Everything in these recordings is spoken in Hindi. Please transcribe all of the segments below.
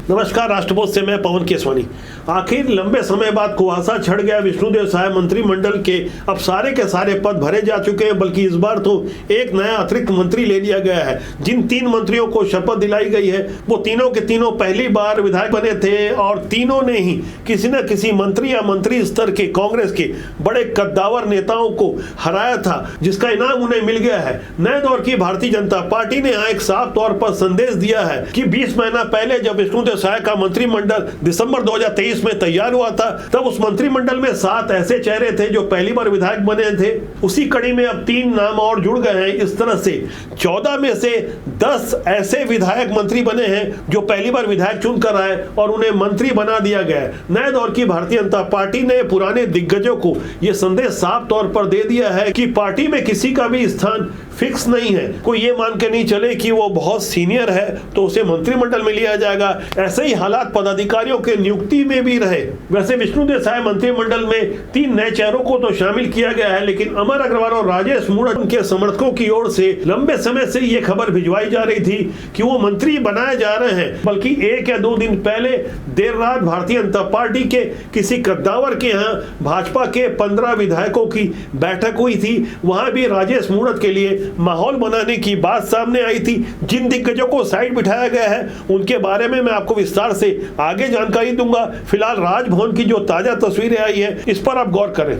नमस्कार, राष्ट्रपोस्ट से मैं पवन केसवानी। आखिर लंबे समय बाद कुहासा छड़ गया विष्णुदेव साय मंत्रिमंडल के अब सारे के सारे पद भरे जा चुके हैं, बल्कि इस बार तो एक नया अतिरिक्त मंत्री ले लिया गया है। जिन 3 मंत्रियों को शपथ दिलाई गई है वो तीनों के तीनों पहली बार विधायक बने थे और तीनों ने ही किसी न किसी मंत्री या मंत्री स्तर के कांग्रेस के बड़े कद्दावर नेताओं को हराया था, जिसका इनाम उन्हें मिल गया है। नए दौर की भारतीय जनता पार्टी ने यहाँ एक साफ तौर पर संदेश दिया है कि 20 महीना पहले जब विष्णुदेव साय का मंत्रिमंडल दिसंबर 2023 में तैयार हुआ था, तब उस मंत्रिमंडल में 7 ऐसे चेहरे थे जो पहली बार विधायक बने थे। उसी कड़ी में अब 3 नाम और जुड़ गए हैं। इस तरह से 14 में से 10 ऐसे विधायक मंत्री बने हैं जो पहली बार विधायक चुनकर आए और उन्हें मंत्री बना दिया गया है। नए दौर की भारतीय जनता पार्टी ने पुराने दिग्गजों को यह संदेश साफ तौर पर दे दिया है कि पार्टी में किसी का भी स्थान फिक्स नहीं है। कोई ये मान के नहीं चले कि वो बहुत सीनियर है तो उसे मंत्रिमंडल में लिया जाएगा। ऐसे ही हालात पदाधिकारियों के नियुक्ति में भी रहे। वैसे विष्णुदेव साय मंत्रिमंडल में 3 नए चेहरों को तो शामिल किया गया है, लेकिन अमर अग्रवाल और राजेश मूणत के समर्थकों की ओर से लंबे समय से ये खबर भिजवाई जा रही थी कि वो मंत्री बनाए जा रहे हैं। बल्कि 1 या 2 दिन पहले देर रात भारतीय जनता पार्टी के किसी कद्दावर के यहाँ भाजपा के 15 विधायकों की बैठक हुई थी। वहां भी राजेश मूणत के लिए माहौल बनाने की बात सामने आई थी। जिन दिग्गजों को साइड बिठाया गया है उनके बारे में मैं आपको विस्तार से आगे जानकारी दूंगा। फिलहाल राजभवन की जो ताजा तस्वीरें आई है इस पर आप गौर करें।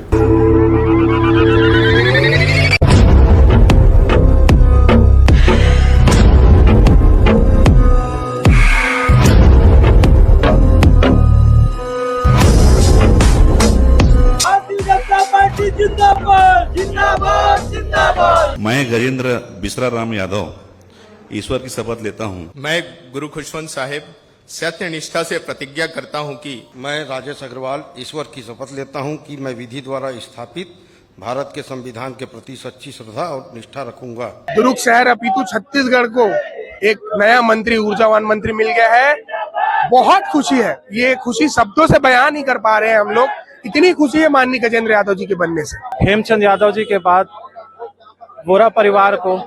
मैं गजेंद्र बिसरा राम यादव ईश्वर की शपथ लेता हूँ। मैं गुरु खुशवंत साहिब सत्य निष्ठा से प्रतिज्ञा करता हूँ कि मैं राजेश अग्रवाल ईश्वर की शपथ लेता हूँ कि मैं विधि द्वारा स्थापित भारत के संविधान के प्रति सच्ची श्रद्धा और निष्ठा रखूंगा। दुर्ग शहर अपितु छत्तीसगढ़ को एक नया मंत्री, ऊर्जावान मंत्री मिल गया है। बहुत खुशी है, ये खुशी शब्दों से बयान नहीं कर पा रहे हैं हम लोग। इतनी खुशी है माननीय गजेंद्र यादव जी के बनने से। हेमचंद यादव जी के बाद वोरा परिवार को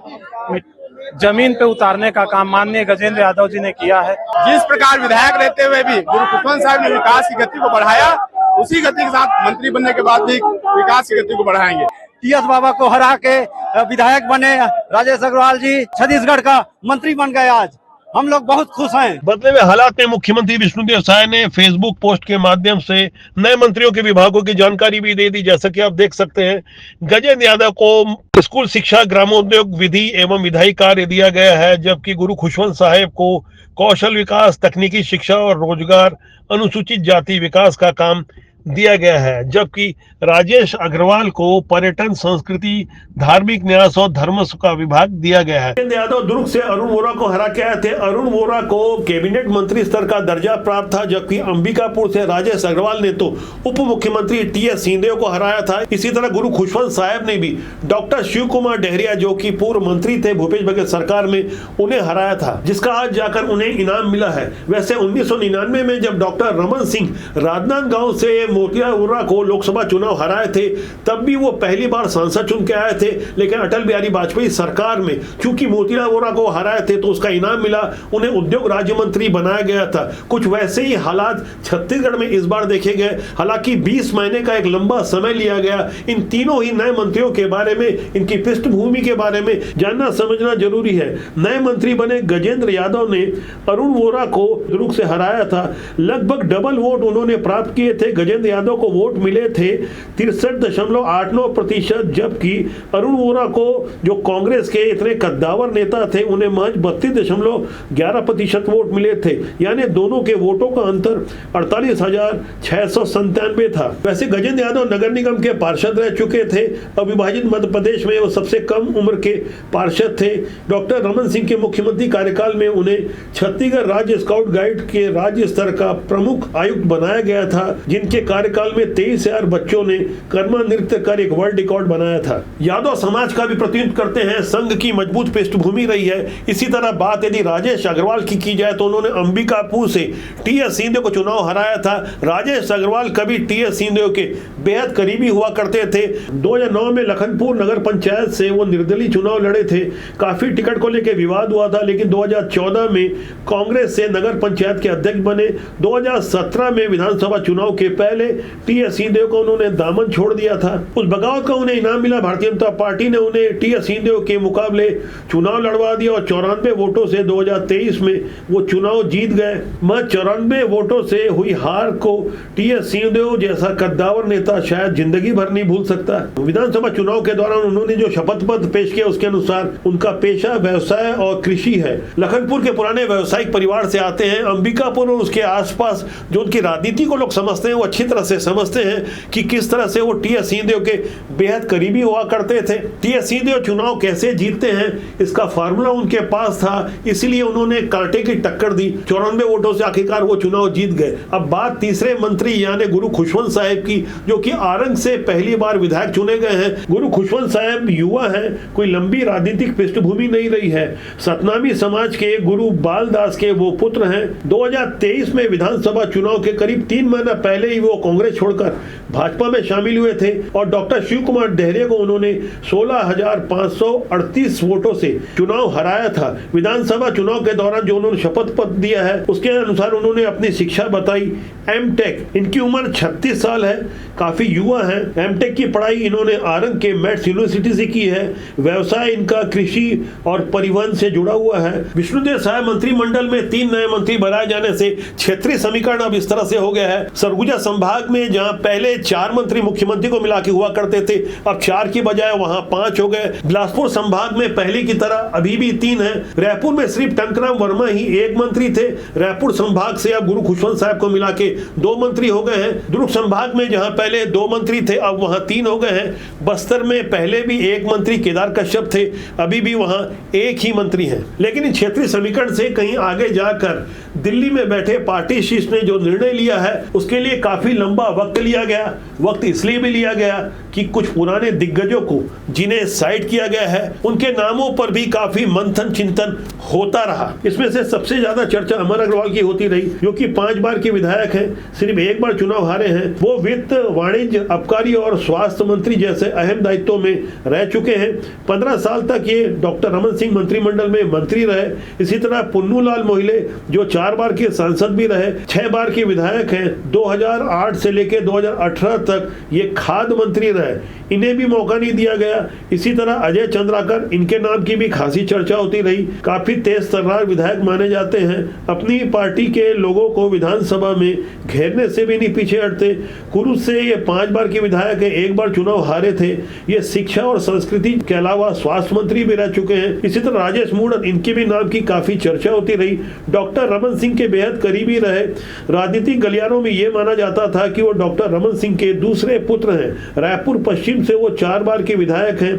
जमीन पे उतारने का काम माननीय गजेंद्र यादव जी ने किया है। जिस प्रकार विधायक रहते हुए भी गुरु खुशवंत साहब ने विकास की गति को बढ़ाया, उसी गति के साथ मंत्री बनने के बाद भी विकास की गति को बढ़ाएंगे। टीएस बाबा को हरा के विधायक बने राजेश अग्रवाल जी, छत्तीसगढ़ का मंत्री बन गए। आज हम लोग बहुत खुश हैं। बदले हुए हालात में मुख्यमंत्री विष्णुदेव साय ने फेसबुक पोस्ट के माध्यम से नए मंत्रियों के विभागों की जानकारी भी दे दी। जैसा कि आप देख सकते हैं, गजेंद्र यादव को स्कूल शिक्षा, ग्रामोद्योग, विधि एवं विधायी कार्य दिया गया है, जबकि गुरु खुशवंत साहेब को कौशल विकास, तकनीकी शिक्षा और रोजगार, अनुसूचित जाति विकास का काम दिया गया है। जबकि राजेश अग्रवाल को पर्यटन, संस्कृति, धार्मिक न्यास और धर्म का विभाग दिया गया है। यादव दुर्ग से अरुण वोरा को हरा के आए थे। अरुण वोरा को कैबिनेट मंत्री स्तर का दर्जा प्राप्त था, जबकि अंबिकापुर से राजेश अग्रवाल ने तो उप मुख्यमंत्री टीएस सिंहदेव को हराया था। इसी तरह गुरु खुशवंत साहब ने भी डॉक्टर शिव कुमार डहरिया, जो कि पूर्व मंत्री थे भूपेश बघेल सरकार में, उन्हें हराया था, जिसका आज जाकर उन्हें इनाम मिला है। वैसे 1999 में जब डॉक्टर रमन सिंह राजनांदगांव से मोतीलाल वोरा को लोकसभा चुनाव हराए थे, तब भी वो पहली बार सांसद चुन के आए थे। लेकिन अटल बिहारी वाजपेयी सरकार में चूंकि मोतीलाल वोरा को हराए थे तो उसका इनाम मिला, उन्हें उद्योग राज्य मंत्री बनाया गया था। कुछ वैसे ही हालात छत्तीसगढ़ में इस बार देखे गए। हालांकि 20 महीने का एक लंबा समय लिया गया। इन तीनों ही नए मंत्रियों के बारे में, इनकी पृष्ठभूमि के बारे में जानना समझना जरूरी है। नए मंत्री बने गजेंद्र यादव ने अरुण वोरा को दुर्ग से हराया था। लगभग डबल वोट उन्होंने प्राप्त किए थे। गजेंद्र यादव को वोट मिले थे 63.89%, जबकि अरुण वोरा को, जो कांग्रेस के इतने कद्दावर नेता थे, उन्हें महज 32.11% वोट मिले थे। यानी दोनों के वोटों का अंतर 48,697 था। वैसे गजेंद्र यादव नगर निगम के पार्षद रह चुके थे। अविभाजित मध्य प्रदेश में वो सबसे कम उम्र के पार्षद थे। डॉक्टर रमन सिंह के मुख्यमंत्री कार्यकाल में उन्हें छत्तीसगढ़ राज्य स्काउट गाइड के राज्य स्तर का प्रमुख आयुक्त बनाया गया था, जिनके कार्यकाल में 23,000 बच्चों ने कर्मा नृत्य कर एक वर्ल्ड रिकॉर्ड बनाया था। यादव समाज का भी प्रतिनिधित्व करते हैं, संघ की मजबूत पृष्ठभूमि रही है। इसी तरह बात यदि राजेश अग्रवाल की जाए तो उन्होंने अंबिकापुर से टीएस सिंहदेव को चुनाव हराया था। राजेश अग्रवाल कभी टीएस सिंहदेव के बेहद करीबी हुआ करते थे। 2009 में लखनपुर नगर पंचायत से वो निर्दलीय चुनाव लड़े थे। काफी टिकट को लेकर विवाद हुआ था, लेकिन 2014 में कांग्रेस से नगर पंचायत के अध्यक्ष बने। 2017 में विधानसभा चुनाव के पहले टीएस सिंहदेव को उन्होंने दामन छोड़ दिया था। उस बगावत का उन्हें इनाम मिला। भारतीय जनता पार्टी ने उन्हें टीएस सिंहदेव के मुकाबले चुनाव लड़वा दिया और 94 वोटों से 2023 में वो चुनाव जीत गए। महज 94 वोटों से हुई हार को टीएस सिंहदेव जैसा कद्दावर नेता शायद जिंदगी भर नहीं भूल सकता। विधानसभा चुनाव के दौरान उन्होंने जो शपथ पत्र पेश किया उसके अनुसार उनका पेशा व्यवसाय और कृषि है। लखनपुर के पुराने व्यवसायिक परिवार से आते हैं। अंबिकापुर और उसके आसपास जो उनकी राजनीति को लोग समझते हैं वो अच्छी तरह से समझते हैं कि किस तरह से वो टीएस सिंहदेव के बेहद करीबी हुआ करते थे। टीएस सिंहदेव चुनाव कैसे जीतते हैं इसका फार्मूला उनके पास था, इसलिए उन्होंने कांटे की टक्कर दी। 94 वोटों से आखिरकार वो चुनाव जीत गए। अब बात तीसरे मंत्री यानी गुरु खुशवंत साहब की, जो कि आरंग से पहली बार विधायक चुने गए हैं। गुरु खुशवंत साहब युवा हैं, कोई लंबी राजनीतिक पृष्ठभूमि नहीं रही है। सतनामी समाज के गुरु बालदास के वो पुत्र हैं। 2023 में विधानसभा चुनाव के करीब 3 महीना पहले ही वो कांग्रेस छोड़कर भाजपा में शामिल हुए थे और डॉक्टर शिव कुमार डेहरे को उन्होंने 16,538 वोटों से चुनाव हराया था। विधानसभा चुनाव के दौरान जो उन्होंने शपथ पत्र दिया है उसके अनुसार उन्होंने अपनी शिक्षा बताई एमटेक। इनकी उम्र 36 साल है, काफी युवा है। एमटेक की पढ़ाई इन्होंने आरंग के मैथ्स यूनिवर्सिटी से की है। व्यवसाय इनका कृषि और परिवहन से जुड़ा हुआ है। विष्णुदेव साय मंत्रिमंडल में 3 नए मंत्री बनाए जाने से क्षेत्रीय समीकरण अब इस तरह से हो गया है। सरगुजा संभाग में जहां पहले 4 मंत्री मुख्यमंत्री को मिला के हुआ करते थे, अब 4 की बजाय वहां 5 हो गए। बिलासपुर संभाग में पहले की तरह अभी भी 3 है। रायपुर में सिर्फ टंकराम वर्मा ही 1 मंत्री थे। रायपुर संभाग से अब गुरु खुशवंत साहब को मिला के 2 मंत्री हो गए हैं। दुर्ग संभाग में जहां पहले 2 मंत्री थे अब वहां 3 हो गए हैं। बस्तर में पहले भी 1 मंत्री केदार कश्यप थे, अभी भी वहां 1 ही मंत्री हैं। लेकिन इन क्षेत्रीय समीकरण से कहीं आगे जाकर दिल्ली में बैठे पार्टी शीर्ष ने जो निर्णय लिया है उसके लिए काफी लंबा वक्त लिया गया। वक्त इसलिए भी लिया गया कि कुछ पुराने दिग्गजों को जिन्हें साइड किया गया है उनके नामों पर भी काफी मंथन चिंतन होता रहा। इसमें से सबसे ज्यादा चर्चा अमर अग्रवाल की होती रही, जो कि 5 बार के विधायक हैं, सिर्फ 1 बार चुनाव हारे हैं। वो वित्त, वाणिज्य, आबकारी और स्वास्थ्य मंत्री जैसे अहम दायित्वों में रह चुके हैं। 15 साल तक ये डॉक्टर रमन सिंह मंत्रिमंडल में मंत्री रहे। इसी तरह पुन्नूलाल मोहिले जो 4 बार के सांसद भी रहे, 6 बार के विधायक हैं। 2008 से लेकर 2018 तक ये खाद्य मंत्री रहे, इन्हें भी मौका नहीं दिया गया। इसी तरह अजय चंद्राकर, इनके नाम की भी खासी चर्चा होती रही। काफी तेज तर्रार विधायक माने जाते हैं, अपनी पार्टी के लोगों को विधानसभा में घेरने से भी नहीं पीछे हटते। कुरुद से ये 5 बार के विधायक है, 1 बार चुनाव हारे थे। ये शिक्षा और संस्कृति के अलावा स्वास्थ्य मंत्री भी रह चुके हैं। इसी तरह राजेश मूणत, इनके भी नाम की काफी चर्चा होती रही। डॉक्टर रमन सिंह के बेहद करीबी रहे। राजनीतिक गलियारों में ये माना जाता था कि वो डॉक्टर रमन सिंह के दूसरे पुत्र हैं। रायपुर पश्चिम से वो 4 बार के विधायक हैं।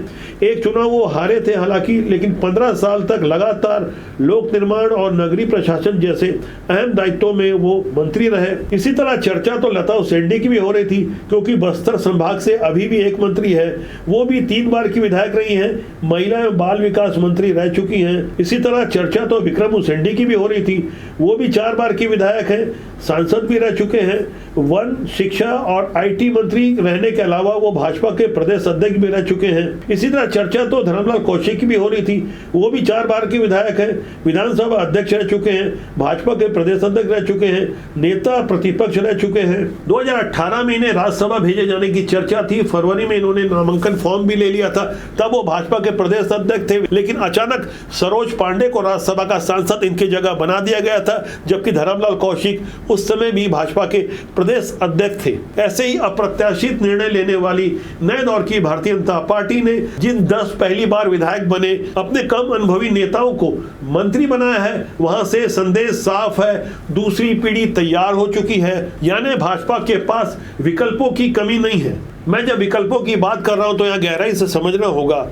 1 चुनाव वो हारे थे हालांकि, लेकिन 15 साल तक लगातार लोक निर्माण और नगरीय प्रशासन जैसे अहम दायित्वों में वो मंत्री रहे। इसी तरह चर्चा तो लता उसेंडी की भी हो रही थी, क्योंकि बस्तर संभाग से अभी भी 1 मंत्री है, वो भी 3 बार की विधायक रही हैं। महिला एवं बाल विकास मंत्री रह चुकी हैं। इसी तरह चर्चा तो विक्रम उसेंडी की भी हो रही थी, वो भी 4 बार की विधायक हैं, सांसद भी रह चुके हैं। वन, शिक्षा और आईटी मंत्री रहने के अलावा वो भाजपा के प्रदेश अध्यक्ष भी रह चुके हैं। इसी तरह चर्चा तो धर्मलाल कौशिक की भी हो रही थी, वो भी 4 बार के विधायक हैं, विधानसभा अध्यक्ष रह चुके हैं, भाजपा के प्रदेश अध्यक्ष रह चुके हैं, नेता प्रतिपक्ष रह चुके हैं। 2018 में इन्हें राज्यसभा भेजे जाने की चर्चा थी। फरवरी में इन्होंने नामांकन फॉर्म भी ले लिया था, तब वो भाजपा के प्रदेश अध्यक्ष थे। लेकिन अचानक सरोज पांडे को राज्यसभा का सांसद इनकी जगह बना दिया गया था, जबकि धर्मलाल कौशिक उस समय भी भाजपा के प्रदेश अध्यक्ष थे। ऐसे ही अप्रत्याशित निर्णय लेने वाली नए दौर की भारतीय जनता पार्टी ने जिन 10 पहली बार विधायक बने अपने कम अनुभवी नेताओं को मंत्री बनाया है, वहां से संदेश साफ है, दूसरी पीढ़ी तैयार हो चुकी है। यानी भाजपा के पास विकल्पों की कमी नहीं है। मैं जब विकल्पों की बात कर रहा हूं तो यहाँ गहराई से समझना होगा।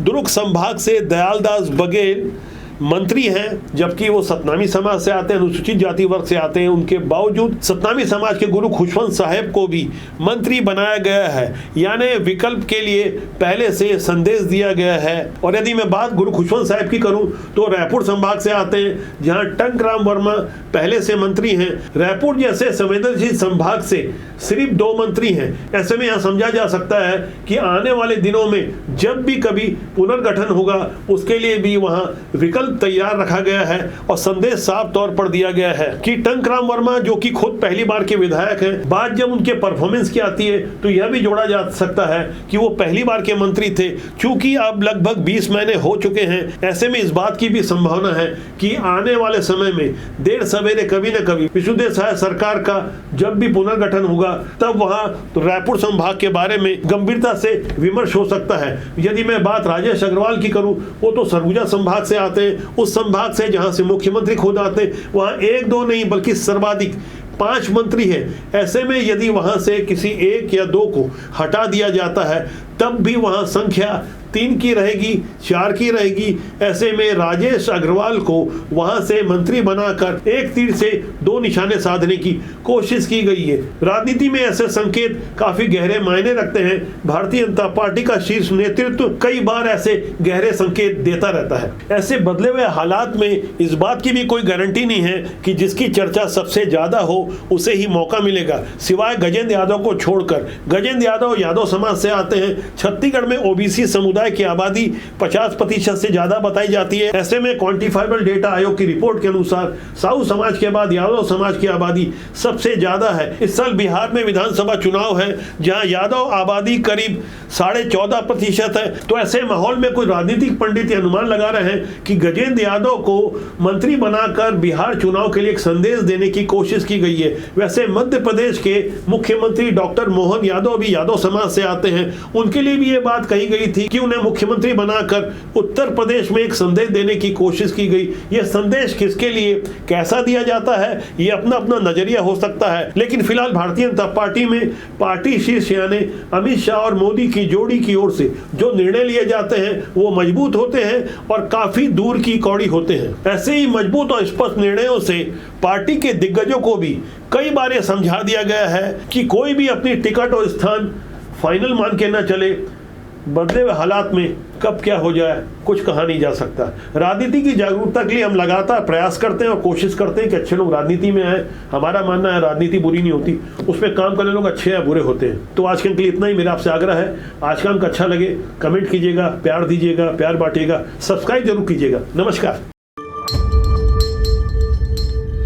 दुर्ग संभाग से दयालदास बघेल मंत्री हैं, जबकि वो सतनामी समाज से आते हैं, अनुसूचित जाति वर्ग से आते हैं। उनके बावजूद सतनामी समाज के गुरु खुशवंत साहब को भी मंत्री बनाया गया है, यानी विकल्प के लिए पहले से संदेश दिया गया है। और यदि मैं बात गुरु खुशवंत साहब की करूं तो रायपुर संभाग से आते हैं, जहां टंकराम वर्मा पहले से मंत्री हैं। रायपुर जैसे संवेदनशील संभाग से सिर्फ 2 मंत्री हैं। ऐसे में यहां समझा जा सकता है कि आने वाले दिनों में जब भी कभी पुनर्गठन होगा उसके लिए भी वहां विकल्प तैयार रखा गया है और संदेश साफ तौर पर दिया गया है कि टंकराम वर्मा, जो कि खुद पहली बार के विधायक हैं, बात जब उनके परफॉर्मेंस की आती है तो यह भी जोड़ा जा सकता है कि वो पहली बार के मंत्री थे। चूंकि अब लगभग 20 महीने हो चुके हैं, ऐसे में इस बात की भी संभावना है कि आने वाले समय में देर सवेरे कभी न कभी विष्णुदेव साय सरकार का जब भी पुनर्गठन होगा तब वहां तो रायपुर संभाग के बारे में गंभीरता से विमर्श हो सकता है। यदि मैं बात राजेश अग्रवाल की करूं, वो तो सरगुजा संभाग से आते हैं, उस संभाग से जहां से मुख्यमंत्री खुद आते हैं। वहां 1-2 नहीं बल्कि सर्वाधिक 5 मंत्री हैं। ऐसे में यदि वहां से किसी 1 या 2 को हटा दिया जाता है तब भी वहां संख्या 3 की रहेगी, 4 की रहेगी। ऐसे में राजेश अग्रवाल को वहां से मंत्री बनाकर एक तीर से 2 निशाने साधने की कोशिश की गई है। राजनीति में ऐसे संकेत काफी गहरे मायने रखते हैं। भारतीय जनता पार्टी का शीर्ष नेतृत्व कई बार ऐसे गहरे संकेत देता रहता है। ऐसे बदले हुए हालात में इस बात की भी कोई गारंटी नहीं है कि जिसकी चर्चा सबसे ज्यादा हो उसे ही मौका मिलेगा, सिवाय गजेंद्र यादव को छोड़कर। गजेंद्र यादव समाज से आते हैं। छत्तीसगढ़ में ओबीसी समुदाय की आबादी 50% से ज्यादा बताई जाती है। ऐसे में क्वांटिफाइबल डेटा आयोग की रिपोर्ट के अनुसार साहू समाज के बाद यादव समाज की आबादी सबसे ज्यादा है। इस साल बिहार में विधानसभा चुनाव है, जहां यादव आबादी करीब 14.5% है। तो ऐसे माहौल में कोई राजनीतिक पंडित अनुमान लगा रहे हैं कि गजेंद्र यादव को मंत्री बनाकर बिहार चुनाव के लिए एक संदेश देने की कोशिश की गई है। वैसे मध्य प्रदेश के मुख्यमंत्री डॉक्टर मोहन यादव भी यादव समाज से आते हैं। उनके लिए भी ये बात कही गई थी कि उन्हें मुख्यमंत्री बनाकर उत्तर प्रदेश में एक संदेश देने की कोशिश की गई। यह संदेश किसके लिए कैसा दिया जाता है, यह अपना अपना नजरिया हो सकता है। लेकिन फिलहाल भारतीय जनता पार्टी में पार्टी शीर्ष यानी अमित शाह और मोदी की जोड़ी की ओर से जो निर्णय लिए जाते हैं वो मजबूत होते हैं और काफी दूर की कौड़ी होते हैं। ऐसे ही मजबूत और स्पष्ट निर्णयों से पार्टी के दिग्गजों को भी कई बार यह समझा दिया गया है कि कोई भी अपनी टिकट और स्थान फाइनल मान के न चले। बदले हुए हालात में कब क्या हो जाए कुछ कहा नहीं जा सकता। राजनीति की जागरूकता के लिए हम लगातार प्रयास करते हैं और कोशिश करते हैं कि अच्छे लोग राजनीति में आए। हमारा मानना है राजनीति बुरी नहीं होती, उसमें काम करने लोग अच्छे या बुरे होते हैं। तो आज के लिए इतना ही। मेरा आपसे आग्रह है, आज का अंक अच्छा लगे कमेंट कीजिएगा, प्यार दीजिएगा, प्यार बांटिएगा, सब्सक्राइब जरूर कीजिएगा। नमस्कार।